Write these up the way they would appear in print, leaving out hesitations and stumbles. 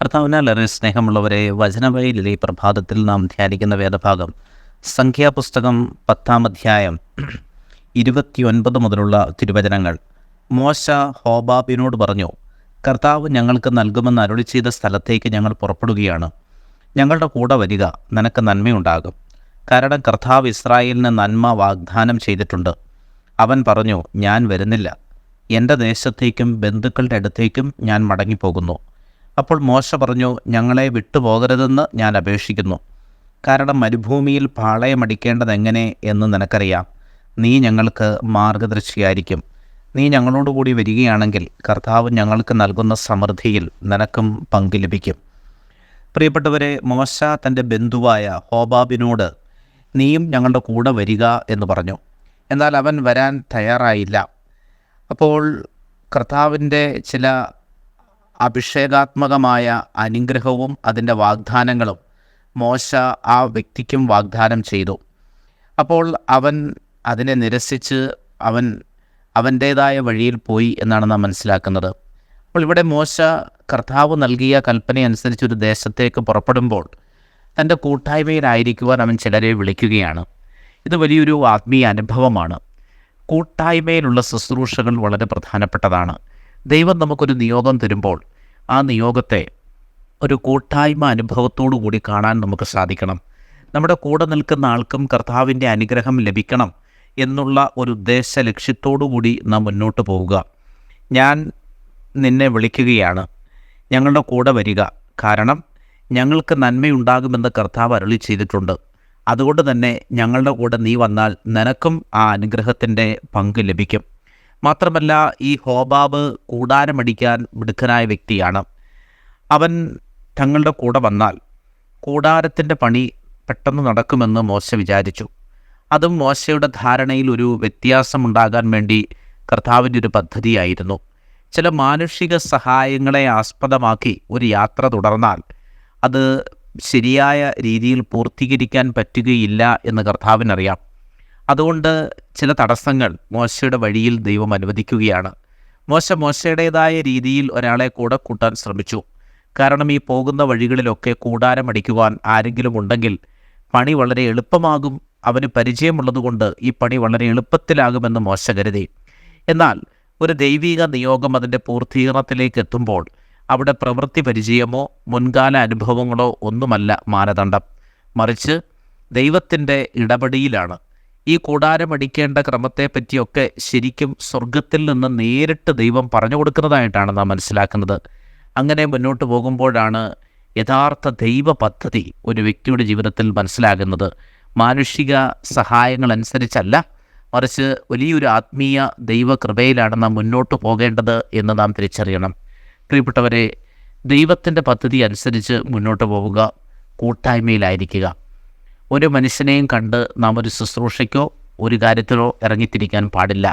കർത്താവിനാലേറെ സ്നേഹമുള്ളവരെ, വചനവഴിയിലെ ഈ പ്രഭാതത്തിൽ നാം ധ്യാനിക്കുന്ന വേദഭാഗം സംഖ്യാപുസ്തകം 10-ാം അധ്യായം 29 മുതലുള്ള തിരുവചനങ്ങൾ. മോശ ഹോബാബിനോട് പറഞ്ഞു, കർത്താവ് ഞങ്ങൾക്ക് നൽകുമെന്ന് അരുളി ചെയ്ത സ്ഥലത്തേക്ക് ഞങ്ങൾ പുറപ്പെടുകയാണ്. ഞങ്ങളുടെ കൂടെ വരിക, നിനക്ക് നന്മയുണ്ടാകും. കാരണം കർത്താവ് ഇസ്രായേലിന് നന്മ വാഗ്ദാനം ചെയ്തിട്ടുണ്ട്. അവൻ പറഞ്ഞു, ഞാൻ വരുന്നില്ല. എൻ്റെ ദേശത്തേക്കും ബന്ധുക്കളുടെ അടുത്തേക്കും ഞാൻ മടങ്ങിപ്പോകുന്നു. അപ്പോൾ മോശ പറഞ്ഞു, ഞങ്ങളെ വിട്ടുപോകരുതെന്ന് ഞാൻ അപേക്ഷിക്കുന്നു. കാരണം മരുഭൂമിയിൽ പാളയമടിക്കേണ്ടതെങ്ങനെ എന്ന് നിനക്കറിയാം. നീ ഞങ്ങൾക്ക് മാർഗദർശിയായിരിക്കും. നീ ഞങ്ങളോടുകൂടി വരികയാണെങ്കിൽ കർത്താവ് ഞങ്ങൾക്ക് നൽകുന്ന സമൃദ്ധിയിൽ നിനക്കും പങ്ക് ലഭിക്കും. പ്രിയപ്പെട്ടവരെ, മോശ തൻ്റെ ബന്ധുവായ ഹോബാബിനോട് നീയും ഞങ്ങളുടെ കൂടെ വരിക എന്ന് പറഞ്ഞു. എന്നാൽ അവൻ വരാൻ തയ്യാറായില്ല. അപ്പോൾ കർത്താവിൻ്റെ ചില അഭിഷേകാത്മകമായ അനുഗ്രഹവും അതിൻ്റെ വാഗ്ദാനങ്ങളും മോശ ആ വ്യക്തിക്കും വാഗ്ദാനം ചെയ്തു. അപ്പോൾ അവൻ അതിനെ നിരസിച്ച് അവൻ്റേതായ വഴിയിൽ പോയി എന്നാണ് നാം മനസ്സിലാക്കുന്നത്. അപ്പോൾ ഇവിടെ മോശ കർത്താവ് നൽകിയ കൽപ്പനയനുസരിച്ച് ഒരു ദേശത്തേക്ക് പുറപ്പെടുമ്പോൾ തൻ്റെ കൂട്ടായ്മയിലായിരിക്കുവാൻ അവൻ ചിലരെ വിളിക്കുകയാണ്. ഇത് വലിയൊരു ആത്മീയ അനുഭവമാണ്. കൂട്ടായ്മയിലുള്ള ശുശ്രൂഷകൾ വളരെ പ്രധാനപ്പെട്ടതാണ്. ദൈവം നമുക്കൊരു നിയോഗം തരുമ്പോൾ ആ നിയോഗത്തെ ഒരു കൂട്ടായ്മ അനുഭവത്തോടു കൂടി കാണാൻ നമുക്ക് സാധിക്കണം. നമ്മുടെ കൂടെ നിൽക്കുന്ന ആൾക്കും കർത്താവിൻ്റെ അനുഗ്രഹം ലഭിക്കണം എന്നുള്ള ഒരു ഉദ്ദേശ ലക്ഷ്യത്തോടു കൂടി നാം മുന്നോട്ട് പോവുക. ഞാൻ നിന്നെ വിളിക്കുകയാണ്, ഞങ്ങളുടെ കൂടെ വരിക. കാരണം ഞങ്ങൾക്ക് നന്മയുണ്ടാകുമെന്ന് കർത്താവ് അരുളി ചെയ്തിട്ടുണ്ട്. അതുകൊണ്ട് തന്നെ ഞങ്ങളുടെ കൂടെ നീ വന്നാൽ നിനക്കും ആ അനുഗ്രഹത്തിൻ്റെ പങ്ക് ലഭിക്കും. മാത്രമല്ല, ഈ ഹോബാബ് കൂടാരമടിക്കാൻ മിടുക്കനായ വ്യക്തിയാണ്. അവൻ തങ്ങളുടെ കൂടെ വന്നാൽ കൂടാരത്തിൻ്റെ പണി പെട്ടെന്ന് നടക്കുമെന്ന് മോശ വിചാരിച്ചു. അതും മോശയുടെ ധാരണയിൽ ഒരു വ്യത്യാസമുണ്ടാകാൻ വേണ്ടി കർത്താവിൻ്റെ ഒരു പദ്ധതിയായിരുന്നു. ചില മാനുഷിക സഹായങ്ങളെ ആസ്പദമാക്കി ഒരു യാത്ര തുടർന്നാൽ അത് ശരിയായ രീതിയിൽ പൂർത്തീകരിക്കാൻ പറ്റുകയില്ല എന്ന് കർത്താവിനറിയാം. അതുകൊണ്ട് ചില തടസ്സങ്ങൾ മോശയുടെ വഴിയിൽ ദൈവം അനുവദിക്കുകയാണ്. മോശയുടേതായ രീതിയിൽ ഒരാളെ കൂടെ കൂട്ടാൻ ശ്രമിച്ചു. കാരണം ഈ പോകുന്ന വഴികളിലൊക്കെ കൂടാരമടിക്കുവാൻ ആരെങ്കിലും ഉണ്ടെങ്കിൽ പണി വളരെ എളുപ്പമാകും. അവന് പരിചയമുള്ളതുകൊണ്ട് ഈ പണി വളരെ എളുപ്പത്തിലാകുമെന്ന് മോശ കരുതി. എന്നാൽ ഒരു ദൈവിക നിയോഗം അതിൻ്റെ പൂർത്തീകരണത്തിലേക്ക് എത്തുമ്പോൾ അവിടെ പ്രവൃത്തി പരിചയമോ മുൻകാല അനുഭവങ്ങളോ ഒന്നുമല്ല മാനദണ്ഡം. മറിച്ച് ദൈവത്തിൻ്റെ ഇടപെടലിലാണ്. ഈ കൂടാരമടിക്കേണ്ട ക്രമത്തെപ്പറ്റിയൊക്കെ ശരിക്കും സ്വർഗത്തിൽ നിന്ന് നേരിട്ട് ദൈവം പറഞ്ഞു കൊടുക്കുന്നതായിട്ടാണ് നാം മനസ്സിലാക്കുന്നത്. അങ്ങനെ മുന്നോട്ട് പോകുമ്പോഴാണ് യഥാർത്ഥ ദൈവ പദ്ധതി ഒരു വ്യക്തിയുടെ ജീവിതത്തിൽ മനസ്സിലാകുന്നത്. മാനുഷിക സഹായങ്ങളനുസരിച്ചല്ല, മറിച്ച് വലിയൊരു ആത്മീയ ദൈവകൃപയിലാണ് നാം മുന്നോട്ട് പോകേണ്ടത് എന്ന് നാം തിരിച്ചറിയണം. പ്രിയപ്പെട്ടവരെ, ദൈവത്തിൻ്റെ പദ്ധതി അനുസരിച്ച് മുന്നോട്ട് പോവുക, കൂട്ടായ്മയിലായിരിക്കുക. ഒരു മനുഷ്യനെയും കണ്ട് നാം ഒരു ശുശ്രൂഷയ്ക്കോ ഒരു കാര്യത്തിലോ ഇറങ്ങിത്തിരിക്കാൻ പാടില്ല.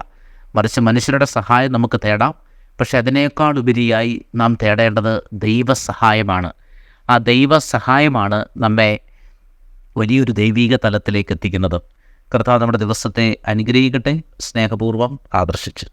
മറിച്ച് മനുഷ്യരുടെ സഹായം നമുക്ക് തേടാം. പക്ഷെ അതിനേക്കാൾ ഉപരിയായി നാം തേടേണ്ടത് ദൈവസഹായമാണ്. ആ ദൈവസഹായമാണ് നമ്മെ വലിയൊരു ദൈവീക തലത്തിലേക്ക് എത്തിക്കുന്നത്. കർത്താവ് നമ്മുടെ ദിവസത്തെ അനുഗ്രഹിക്കട്ടെ. സ്നേഹപൂർവ്വം ആദർശിച്ച്.